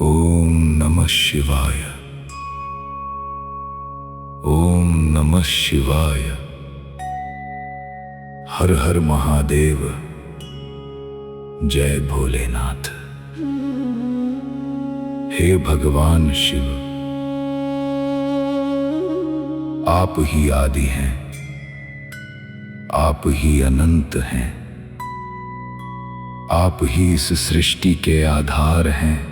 ओम नमः शिवाय। ओम नमः शिवाय। हर हर महादेव। जय भोलेनाथ। हे भगवान शिव, आप ही आदि हैं, आप ही अनंत हैं, आप ही इस सृष्टि के आधार हैं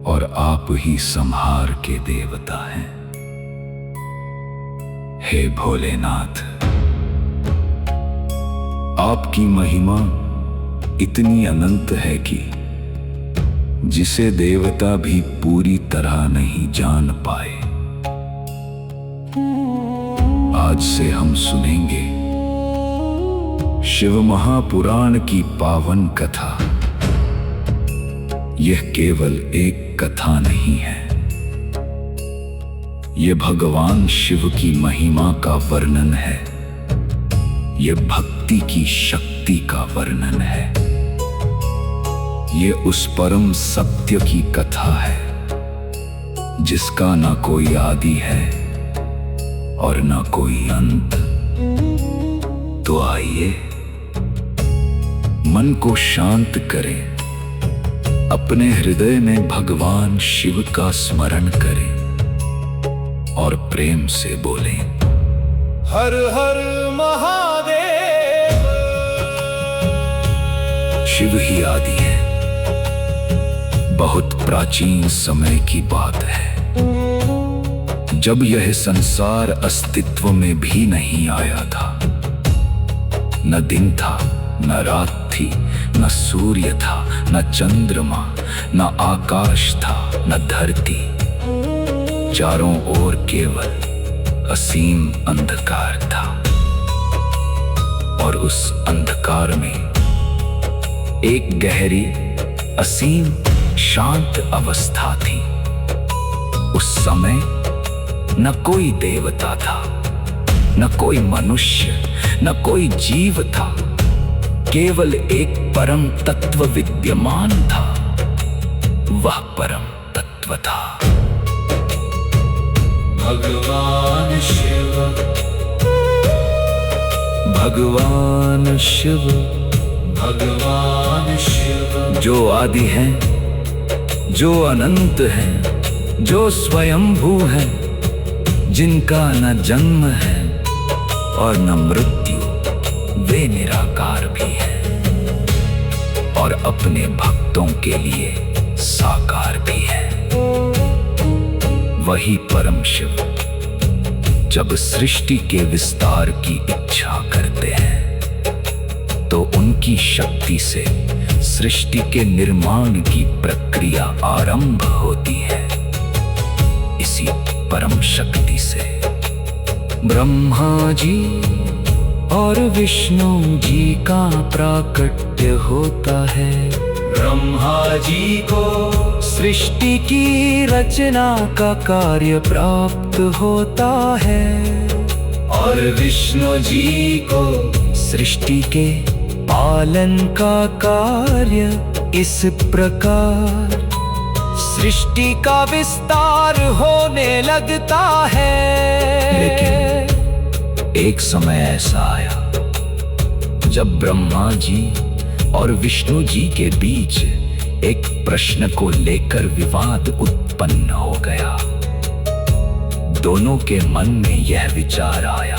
और आप ही संहार के देवता हैं। हे भोलेनाथ, आपकी महिमा इतनी अनंत है कि जिसे देवता भी पूरी तरह नहीं जान पाए। आज से हम सुनेंगे शिव महापुराण की पावन कथा। यह केवल एक कथा नहीं है, यह भगवान शिव की महिमा का वर्णन है, यह भक्ति की शक्ति का वर्णन है। यह उस परम सत्य की कथा है जिसका न कोई आदि है और न कोई अंत। तो आइए मन को शांत करें, अपने हृदय में भगवान शिव का स्मरण करें और प्रेम से बोलें, हर हर महादेव। शिव ही आदि है। बहुत प्राचीन समय की बात है, जब यह संसार अस्तित्व में भी नहीं आया था। न दिन था, न रात थी, न सूर्य था, न चंद्रमा, न आकाश था, न धरती। चारों ओर केवल असीम अंधकार था। और उस अंधकार में एक गहरी असीम शांत अवस्था थी। उस समय न कोई देवता था, न कोई मनुष्य, न कोई जीव था। केवल एक परम तत्व विद्यमान था। वह परम तत्व था भगवान शिव। भगवान शिव। भगवान शिव जो आदि हैं, जो अनंत हैं, जो स्वयंभू हैं, जिनका न जन्म है और न मृत्यु। वे निराकार भी हैं और अपने भक्तों के लिए साकार भी हैं। वही परम शिव जब सृष्टि के विस्तार की इच्छा करते हैं तो उनकी शक्ति से सृष्टि के निर्माण की प्रक्रिया आरंभ होती है। इसी परम शक्ति से ब्रह्मा जी और विष्णु जी का प्राकट्य होता है। ब्रह्मा जी को सृष्टि की रचना का कार्य प्राप्त होता है और विष्णु जी को सृष्टि के पालन का कार्य। इस प्रकार सृष्टि का विस्तार होने लगता है। लेकिन एक समय ऐसा आया जब ब्रह्मा जी और विष्णु जी के बीच एक प्रश्न को लेकर विवाद उत्पन्न हो गया। दोनों के मन में यह विचार आया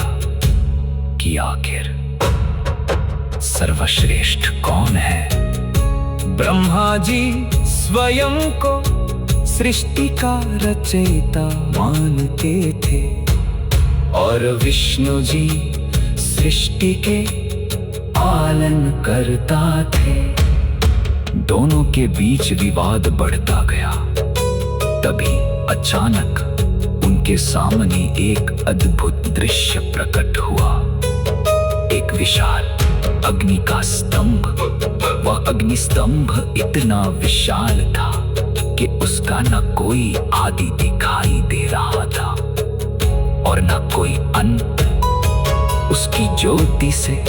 कि आखिर सर्वश्रेष्ठ कौन है। ब्रह्मा जी स्वयं को सृष्टि का रचयिता मानते थे और विष्णु जी सृष्टि के पालन करता थे। दोनों के बीच विवाद बढ़ता गया। तभी अचानक उनके सामने एक अद्भुत दृश्य प्रकट हुआ। एक विशाल अग्नि का स्तंभ। वह अग्नि स्तंभ इतना विशाल था कि उसका न कोई आदि दिखाई दे रहा था और न कोई अंत। उसकी ज्योति से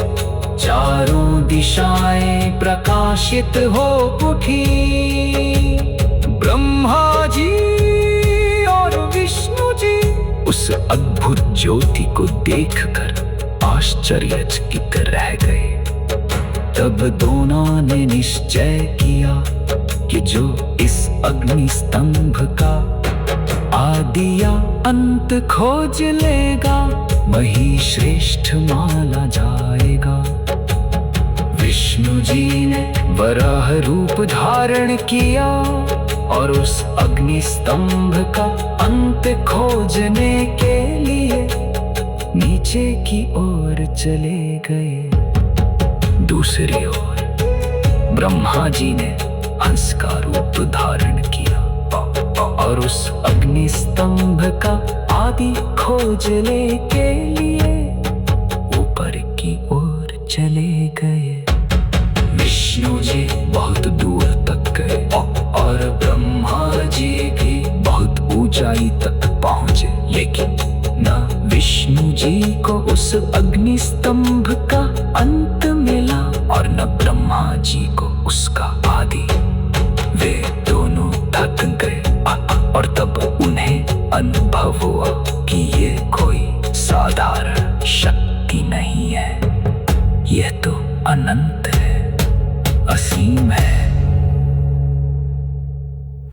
चारों दिशाएं प्रकाशित हो उठी। उस अद्भुत ज्योति को देखकर आश्चर्यचकित रह गए। तब दोनों ने निश्चय किया कि जो इस अग्नि स्तंभ का आदि या अंत खोज लेगा वही श्रेष्ठ माना जाएगा। विष्णु जी ने वराह रूप धारण किया और उस अग्नि स्तंभ का अंत खोजने के लिए नीचे की ओर चले गए। दूसरी ओर ब्रह्मा जी ने हंस का रूप धारण किया और उस अग्नि स्तंभ का आदि खोजने के लिए ऊपर की ओर चले गए। विष्णु जी बहुत दूर तक गए और ब्रह्मा जी भी बहुत ऊंचाई तक पहुंचे, लेकिन न विष्णु जी को उस अग्नि स्तंभ का अंत मिला और न ब्रह्मा जी को उसका आदि। वे दोनों थक गए और तब उन्हें अनुभव हुआ कि ये कोई साधारण शक्ति नहीं है, यह तो अनंत है, असीम है।